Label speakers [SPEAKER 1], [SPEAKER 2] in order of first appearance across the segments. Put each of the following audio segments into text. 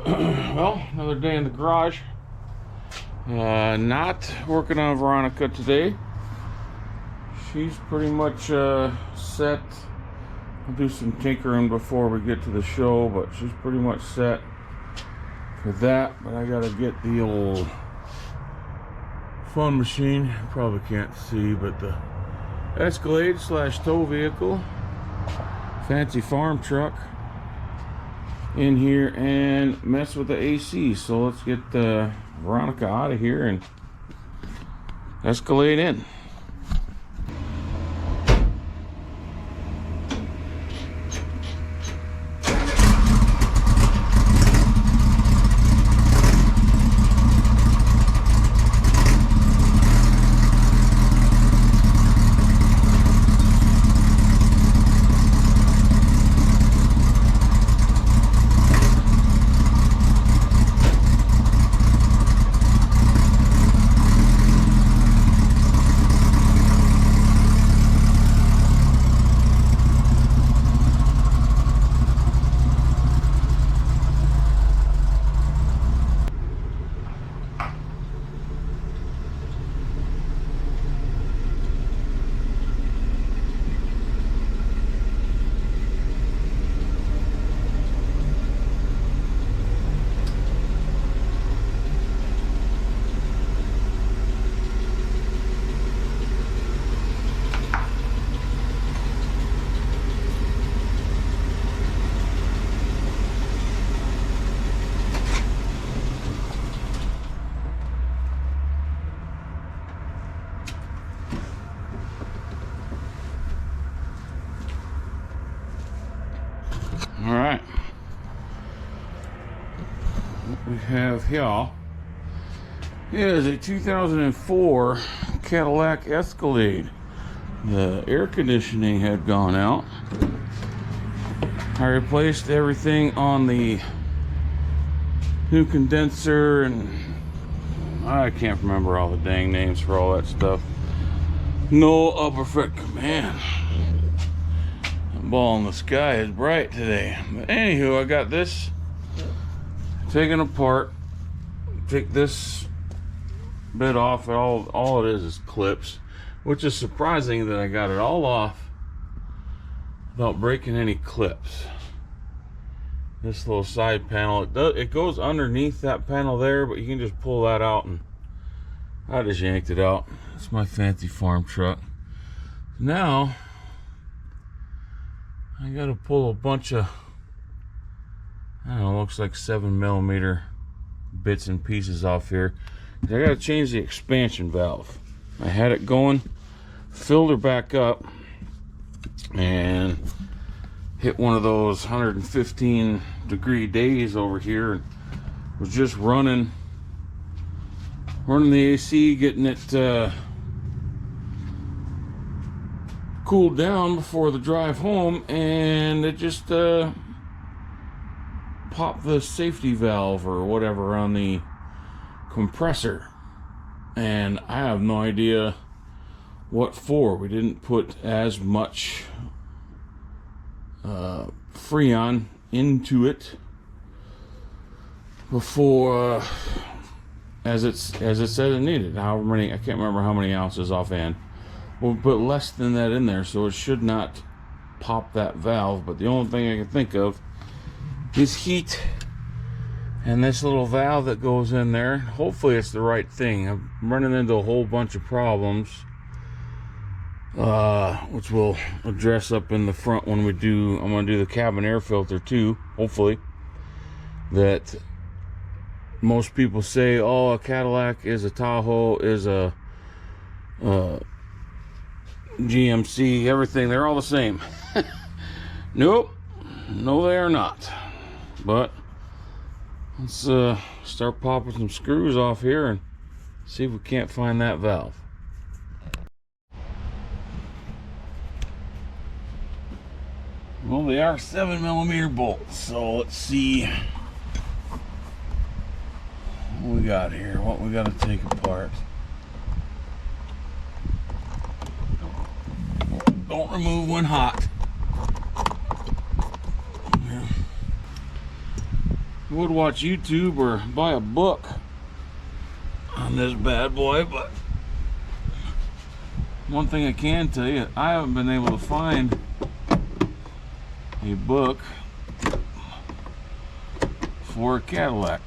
[SPEAKER 1] Well, another day in the garage. Not working on Veronica today. She's pretty much set. I'll do some tinkering before we get to the show, but she's pretty much set for that. But I gotta get the old fun machine. You probably can't see, but the Escalade / tow vehicle, fancy farm truck, in here and mess with the AC. So let's get Veronica out of here and Escalade in. All right, what we have here is a 2004 Cadillac Escalade. The air conditioning had gone out. I replaced everything on the new condenser, and I can't remember all the dang names for all that stuff. No upper foot command. Ball in the sky is bright today. But anywho, I got this taken apart. Take this bit off. All it is clips, which is surprising that I got it all off without breaking any clips. This little side panel, it goes underneath that panel there, but you can just pull that out, and I just yanked it out. It's my fancy farm truck. Now I gotta pull a bunch of, I don't know, looks like 7mm bits and pieces off here. I gotta change the expansion valve. I had it going, filled her back up, and hit one of those 115-degree days over here, and was just running the AC, getting it cooled down before the drive home, and it just popped the safety valve or whatever on the compressor, and I have no idea what for. We didn't put as much Freon into it before as it said it needed. However many, I can't remember how many ounces offhand. We'll put less than that in there, so it should not pop that valve. But the only thing I can think of is heat and this little valve that goes in there. Hopefully it's the right thing. I'm running into a whole bunch of problems, which we'll address up in the front when we do. I'm going to do the cabin air filter too, hopefully. That most people say, oh, a Cadillac is a Tahoe, is a GMC, everything, they're all the same. Nope, no they are not. But let's start popping some screws off here and see if we can't find that valve. Well, they are 7mm bolts, so let's see what we got here, what we got to take apart. Don't remove when hot. would watch YouTube or buy a book on this bad boy, but one thing I can tell you, I haven't been able to find a book for a Cadillac.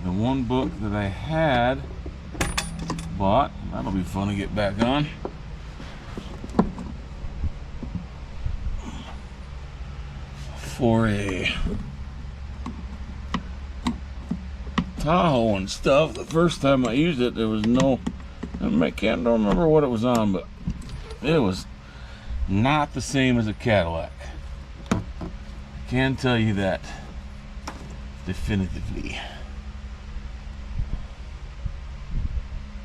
[SPEAKER 1] The one book that I had bought, that'll be fun to get back on, for a Tahoe and stuff. The first time I used it, there was no, don't remember what it was on, but it was not the same as a Cadillac. I can tell you that definitively.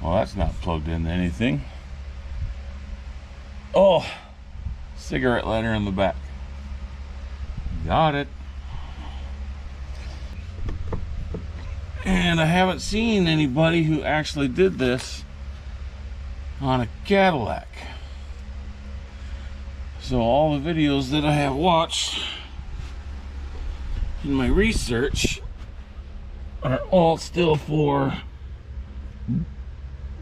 [SPEAKER 1] Well, that's not plugged into anything. Oh, cigarette lighter in the back. Got it. And I haven't seen anybody who actually did this on a Cadillac. So all the videos that I have watched in my research are all still for,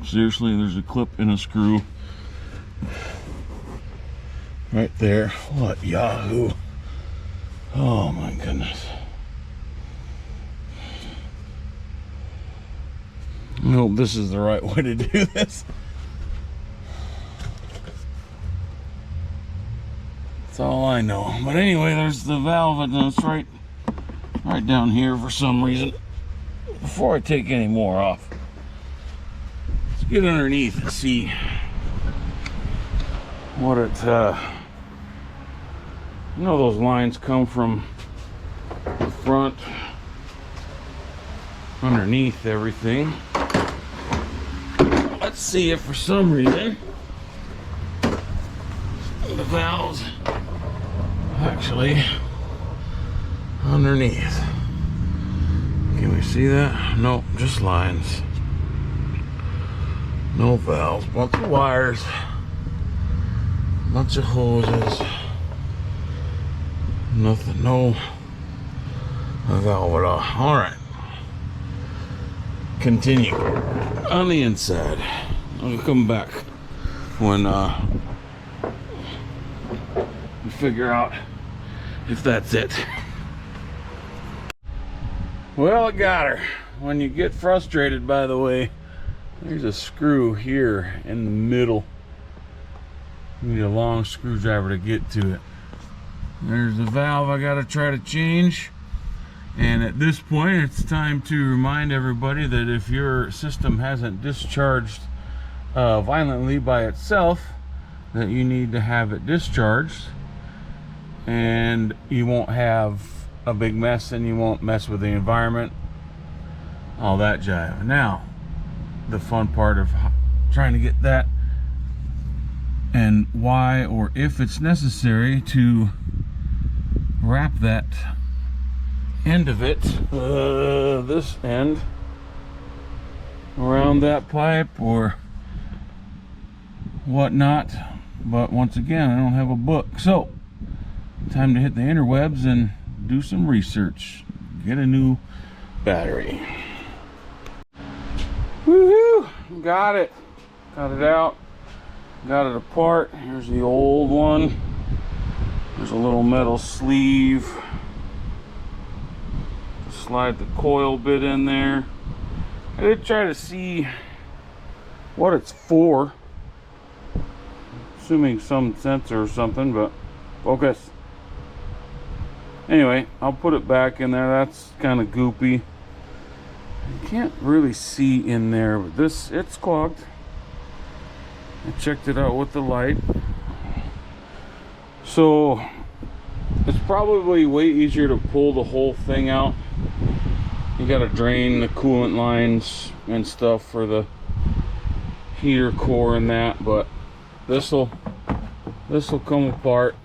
[SPEAKER 1] seriously, there's a clip and a screw right there. What Yahoo! Oh my goodness. I hope this is the right way to do this. That's all I know. But anyway, there's the valve, and it's right down here for some reason. Before I take any more off, let's get underneath and see what it, you know, those lines come from the front underneath everything. Let's see if for some reason the valves actually underneath. Can we see that? Nope, just lines. No valves, bunch of wires, bunch of hoses, nothing, no valve at all. All right, continue on the inside. I'll come back when we figure out if that's it. Well, I got her. When you get frustrated, by the way, there's a screw here in the middle. You need a long screwdriver to get to it. There's the valve I gotta try to change. And at this point, it's time to remind everybody that if your system hasn't discharged violently by itself, that you need to have it discharged, and you won't have a big mess and you won't mess with the environment, all that jive. Now, the fun part of trying to get that, and why or if it's necessary to wrap that end of it, this end, around that pipe or whatnot. But once again, I don't have a book, so time to hit the interwebs and do some research. Get a new battery. Woohoo! Got it. Got it out. Got it apart. Here's the old one. There's a little metal sleeve. Slide the coil bit in there. I did try to see what it's for. Assuming some sensor or something, but focus. Anyway, I'll put it back in there. That's kind of goopy. You can't really see in there, but this, it's clogged. I checked it out with the light. So it's probably way easier to pull the whole thing out. You gotta drain the coolant lines and stuff for the heater core and that, but this'll come apart.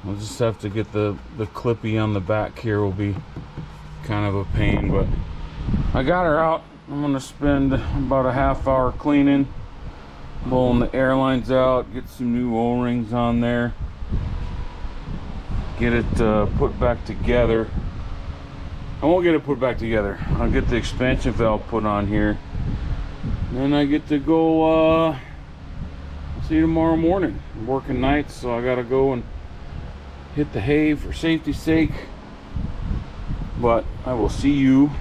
[SPEAKER 1] I'll just have to get the clippy on the back here, will be kind of a pain, but I got her out. I'm gonna spend about a half hour cleaning, blowing the air lines out, get some new O-rings on there, get it put back together. I won't get it put back together. I'll get the expansion valve put on here. Then I get to go see you tomorrow morning. I'm working nights, so I gotta go and hit the hay for safety's sake. But I will see you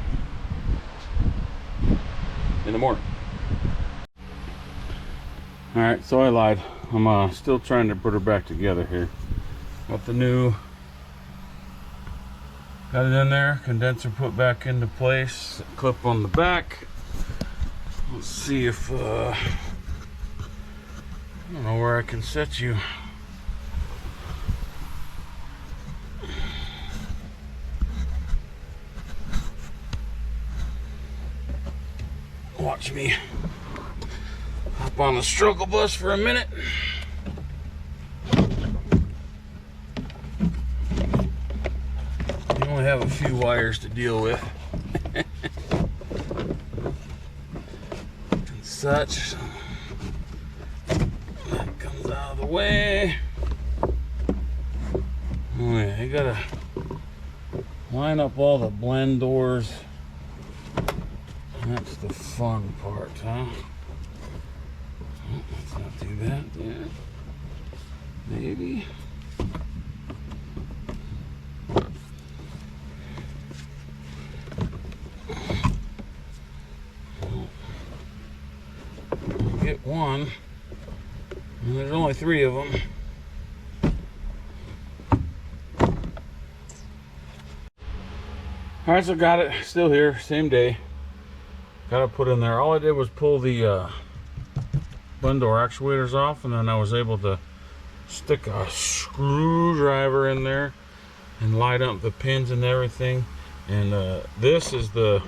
[SPEAKER 1] in the morning. Alright, so I lied. I'm still trying to put her back together here. Got the new, got it in there, condenser put back into place, clip on the back. Let's see if, I don't know where I can set you. Watch me hop on the struggle bus for a minute. You only have a few wires to deal with. And such. That comes out of the way. Oh yeah, you gotta line up all the blend doors. That's the fun part, huh? Oh, that's not too bad, yeah. Maybe. Get one. And there's only 3 of them. Alright, so got it. Still here, same day. Got it put in there. All I did was pull the blend door actuators off, and then I was able to stick a screwdriver in there and light up the pins and everything. And this is the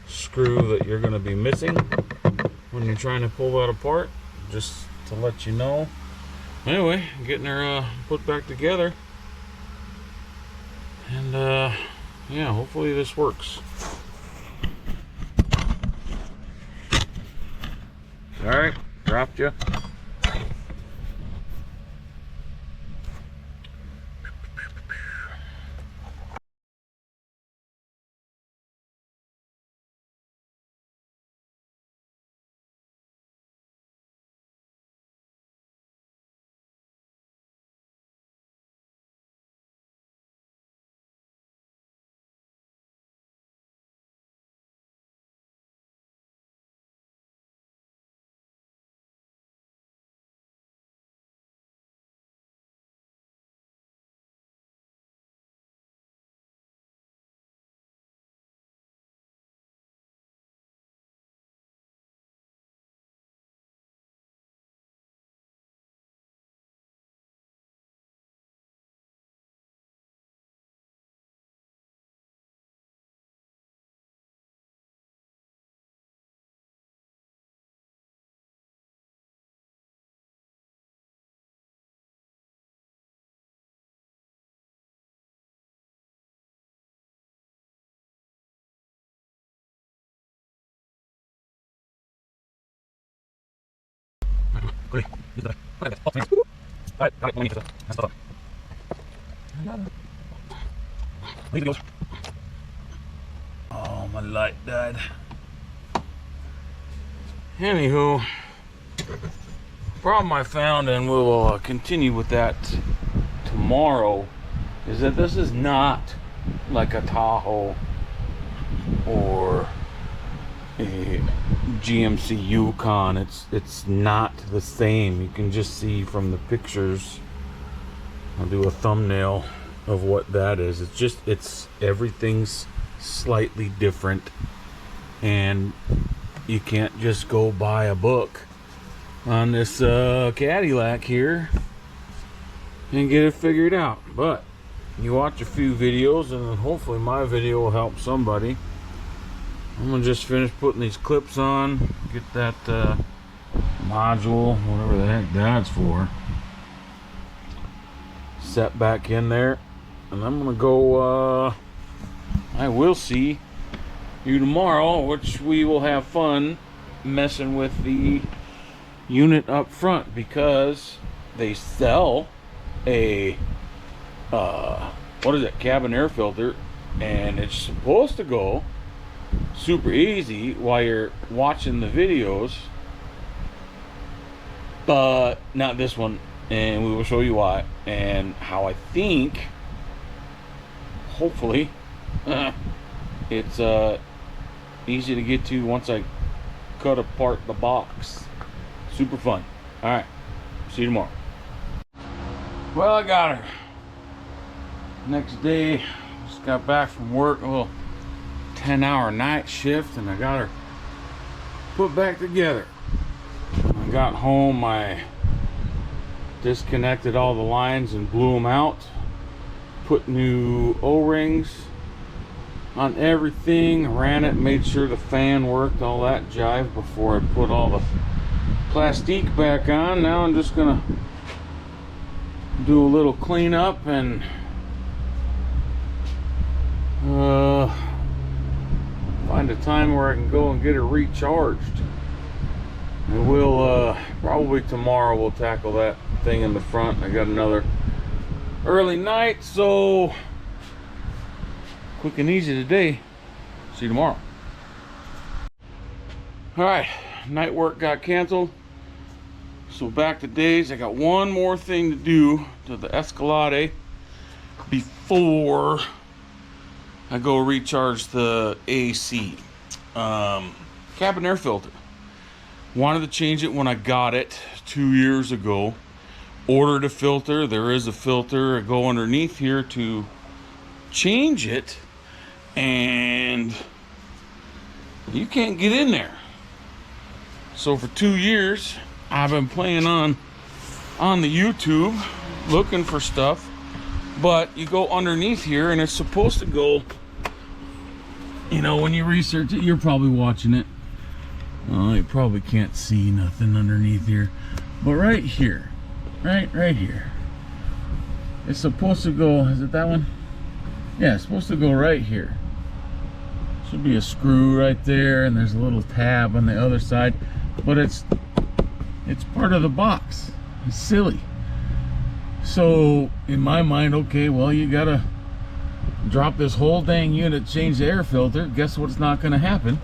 [SPEAKER 1] screw that you're going to be missing when you're trying to pull that apart, just to let you know. Anyway, getting her put back together, and yeah, hopefully this works. All right, dropped you. Oh, my light died. Anywho, problem I found, and we'll continue with that tomorrow, is that this is not like a Tahoe or a GMC Yukon. It's not the same. You can just see from the pictures. I'll do a thumbnail of what that is. It's everything's slightly different, and you can't just go buy a book on this Cadillac here and get it figured out. But you watch a few videos, and then hopefully my video will help somebody. I'm gonna just finish putting these clips on, get that module, whatever the heck that's for, set back in there, and I'm gonna go. I will see you tomorrow, which we will have fun messing with the unit up front, because they sell a what is it, cabin air filter, and it's supposed to go super easy while you're watching the videos, but not this one, and we will show you why and how I think, hopefully, it's easy to get to once I cut apart the box. Super fun. All right, see you tomorrow. Well, I got her. Next day, just got back from work, a little 10-hour night shift, and I got her put back together. When I got home, I disconnected all the lines and blew them out, put new O-rings on everything, ran it, made sure the fan worked, all that jive before I put all the plastique back on. Now I'm just gonna do a little cleanup and find a time where I can go and get her recharged. And we'll probably tomorrow we'll tackle that thing in the front. I got another early night, so quick and easy today. See you tomorrow. All right, night work got canceled, so back to days. I got one more thing to do to the Escalade before I go recharge the AC. Cabin air filter. Wanted to change it when I got it 2 years ago. Ordered a filter. There is a filter. I go underneath here to change it, and you can't get in there. So for 2 years, I've been playing on the YouTube, looking for stuff. But you go underneath here, and it's supposed to go, you know, when you research it, you're probably watching it. Oh, you probably can't see nothing underneath here. But right here, right here, it's supposed to go, is it that one? Yeah, it's supposed to go right here. Should be a screw right there, and there's a little tab on the other side. But it's part of the box. It's silly. So in my mind, okay, well, you gotta drop this whole dang unit, change the air filter. Guess what's not gonna happen?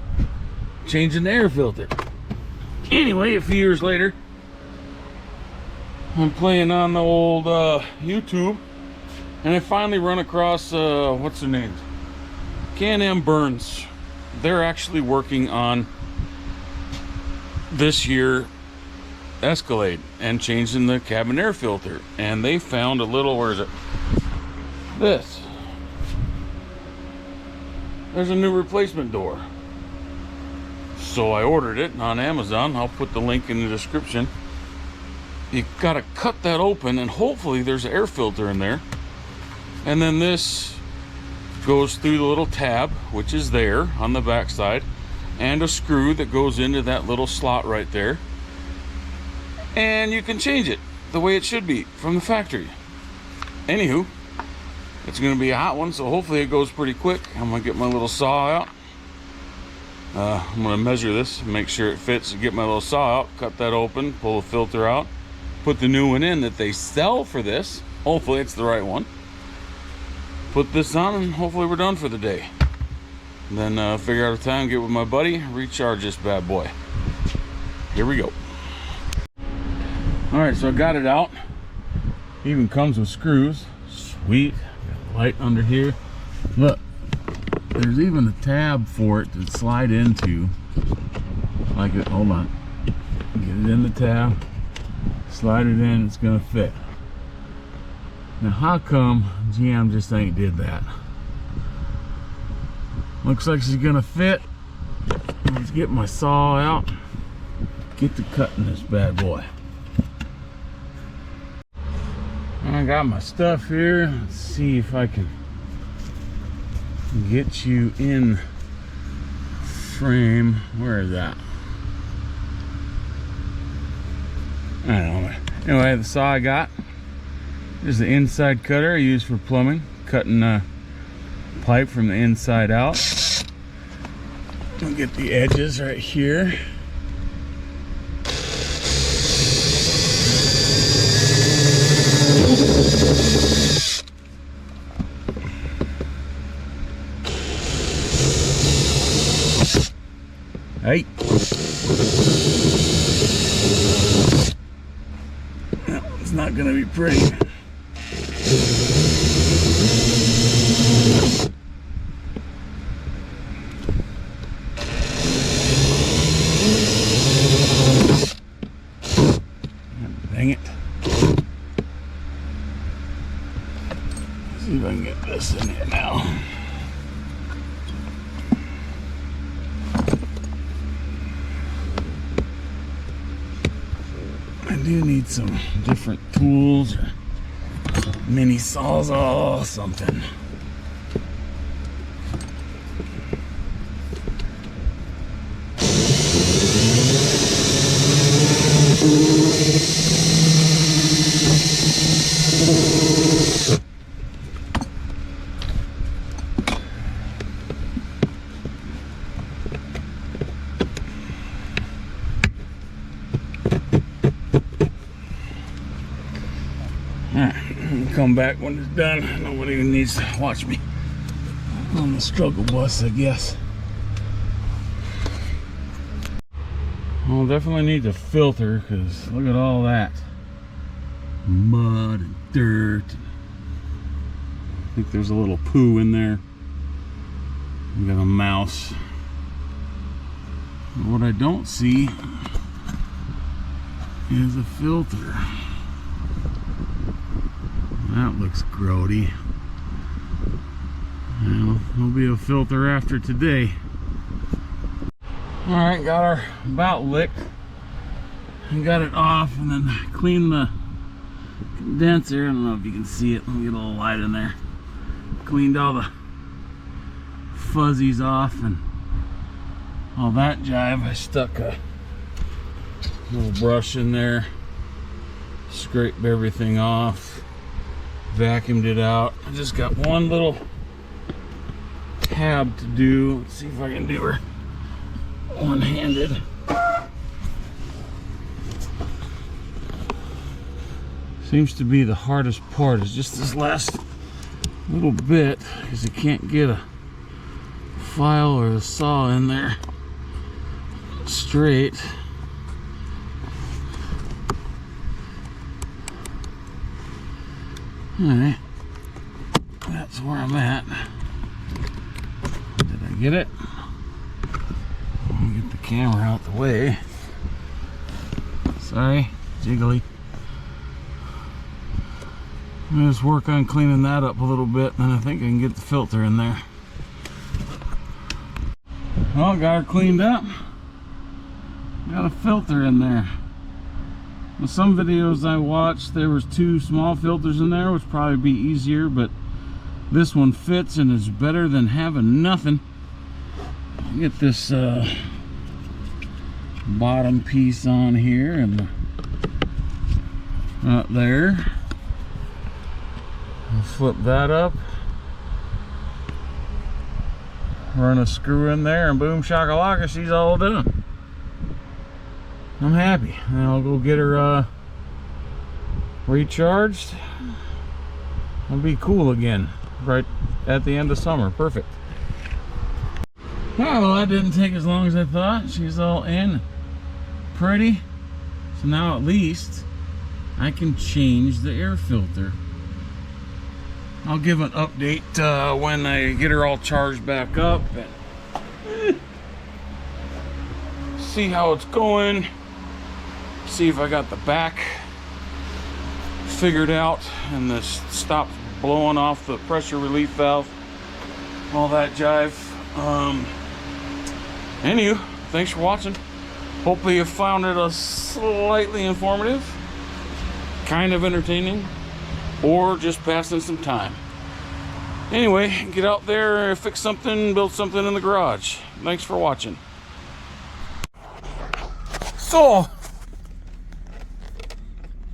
[SPEAKER 1] Changing the air filter. Anyway, a few years later, I'm playing on the old YouTube, and I finally run across what's their name? Can-Am Burns. They're actually working on this year Escalade and changing the cabin air filter, and they found a little, where is it, this, there's a new replacement door. So I ordered it on Amazon. I'll put the link in the description. You gotta cut that open, and hopefully there's an air filter in there, and then this goes through the little tab, which is there on the back side, and a screw that goes into that little slot right there. And you can change it the way it should be from the factory. Anywho, it's going to be a hot one, so hopefully it goes pretty quick. I'm going to get my little saw out. I'm going to measure this and make sure it fits. Get my little saw out, cut that open, pull the filter out, put the new one in that they sell for this. Hopefully it's the right one. Put this on, and hopefully we're done for the day. And then figure out a time, get with my buddy, recharge this bad boy. Here we go. Alright, so I got it out. Even comes with screws. Sweet. Got a light under here. Look, there's even a tab for it to slide into. Like it, hold on. Get it in the tab, slide it in, it's gonna fit. Now how come GM just ain't did that? Looks like she's gonna fit. Let's get my saw out. Get to cutting this bad boy. I got my stuff here. Let's see if I can get you in frame. Where is that? I don't know. Anyway, the saw I got is the inside cutter I use for plumbing, cutting pipe from the inside out. I'll get the edges right here. Hey. It's not gonna be pretty. Dang it. Let's see if I can get this in here now. I do need some different tools, or mini sawzall, something. Come back when it's done. Nobody even needs to watch me on the struggle bus, I guess. I'll definitely need to filter, because look at all that mud and dirt. I think there's a little poo in there. We got a mouse. What I don't see is a filter. That looks grody. Well, there'll be a filter after today. Alright, got our bout licked and got it off, and then cleaned the condenser. I don't know if you can see it. Let me get a little light in there. Cleaned all the fuzzies off and all that jive. I stuck a little brush in there, scraped everything off, vacuumed it out. I just got one little tab to do. Let's see if I can do her one-handed. Seems to be the hardest part, is just this last little bit, because you can't get a file or a saw in there straight. Alright, that's where I'm at. Did I get it? Let me get the camera out the way. Sorry, jiggly. I'm gonna just work on cleaning that up a little bit, and I think I can get the filter in there. Well, got her cleaned up. Got a filter in there. Well, some videos I watched, there was 2 small filters in there, which probably be easier, but this one fits and is better than having nothing. Get this bottom piece on here and up there. I'll flip that up, run a screw in there, and boom shakalaka, she's all done. I'm happy. And I'll go get her recharged. It'll be cool again right at the end of summer. Perfect. Oh, well, that didn't take as long as I thought. She's all in, pretty. So now at least I can change the air filter. I'll give an update when I get her all charged back up and see how it's going. See if I got the back figured out and this stops blowing off the pressure relief valve, all that jive. Anywho, thanks for watching. Hopefully you found it a slightly informative, kind of entertaining, or just passing some time. Anyway, get out there, fix something, build something in the garage. Thanks for watching. So,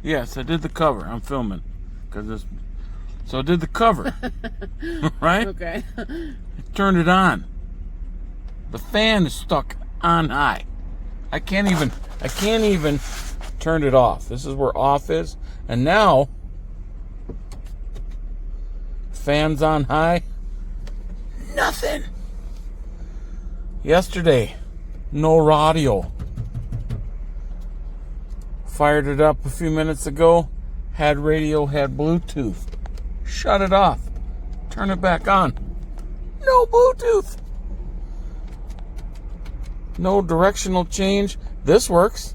[SPEAKER 1] yes, I did the cover. I'm filming because this. So I did the cover, right? Okay. I turned it on. The fan is stuck on high. I can't even turn it off. This is where off is, and now fan's on high. Nothing. Yesterday, no radio. Fired it up a few minutes ago. Had radio, had Bluetooth. Shut it off. Turn it back on. No Bluetooth. No directional change. This works.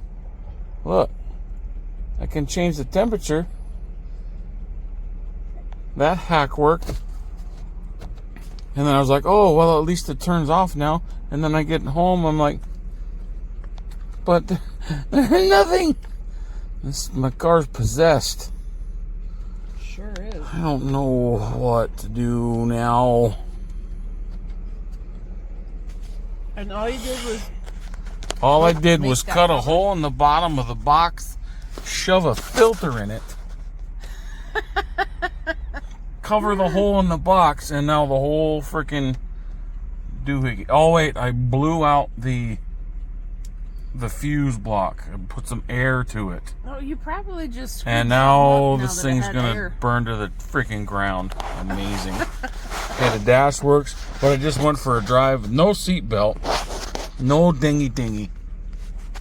[SPEAKER 1] Look. I can change the temperature. That hack worked. And then I was like, oh, well, at least it turns off now. And then I get home, I'm like, but there's nothing. My car's possessed.
[SPEAKER 2] Sure is.
[SPEAKER 1] I don't know what to do now.
[SPEAKER 2] And all you did was...
[SPEAKER 1] All I did was cut a hole in the bottom of the box, shove a filter in it, cover the hole in the box, and now the whole freaking doohickey. Oh wait, I blew out the fuse block and put some air to it.
[SPEAKER 2] Oh, you probably just...
[SPEAKER 1] And now this thing's gonna burn to the freaking ground. Amazing. Okay, the dash works, but I just went for a drive with no seat belt, no dingy.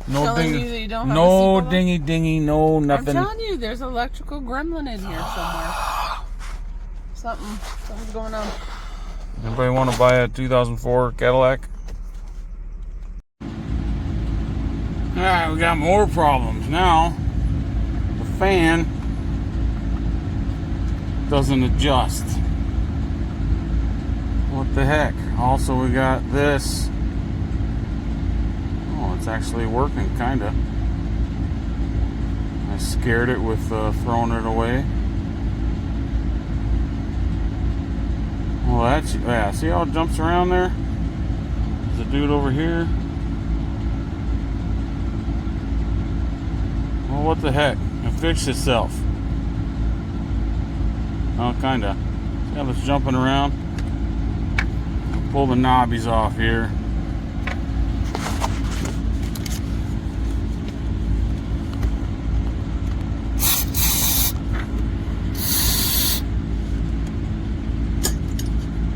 [SPEAKER 1] No dingy, no dingy, no nothing.
[SPEAKER 2] I'm telling you, there's an electrical gremlin in here somewhere. Something's going on.
[SPEAKER 1] Anybody want to buy a 2004 Cadillac? Alright, we got more problems now. The fan doesn't adjust. What the heck? Also, we got this. Oh, it's actually working, kinda. I scared it with throwing it away. Well, that's, yeah, see how it jumps around there? There's a dude over here. Well, what the heck? It fixed itself. Oh, kinda. See how it's jumping around? I'll pull the knobbies off here.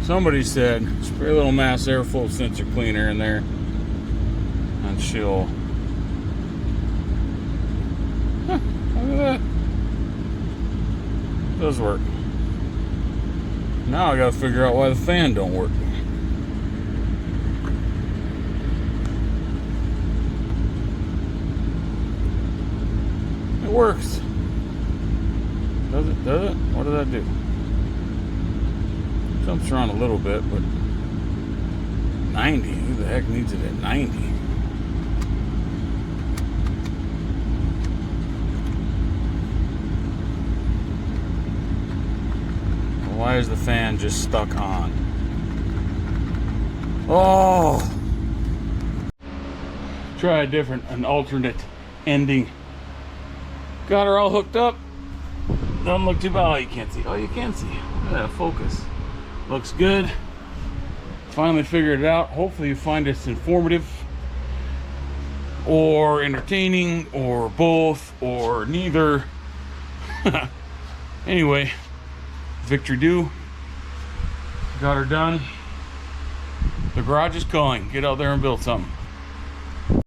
[SPEAKER 1] Somebody said, spray a little mass airflow sensor cleaner in there and she'll... Huh, look at that. It does work. Now I gotta figure out why the fan don't work. It works. Does it? Does it? What did that do? Jumps around a little bit, but 90, who the heck needs it at 90? Why is the fan just stuck on? Oh! Try an alternate ending. Got her all hooked up. Doesn't look too bad. Oh, you can't see. Oh, you can see. Look at that focus. Looks good. Finally figured it out. Hopefully you find this informative or entertaining or both or neither. Anyway, victory due. Got her done. The garage is calling. Get out there and build something.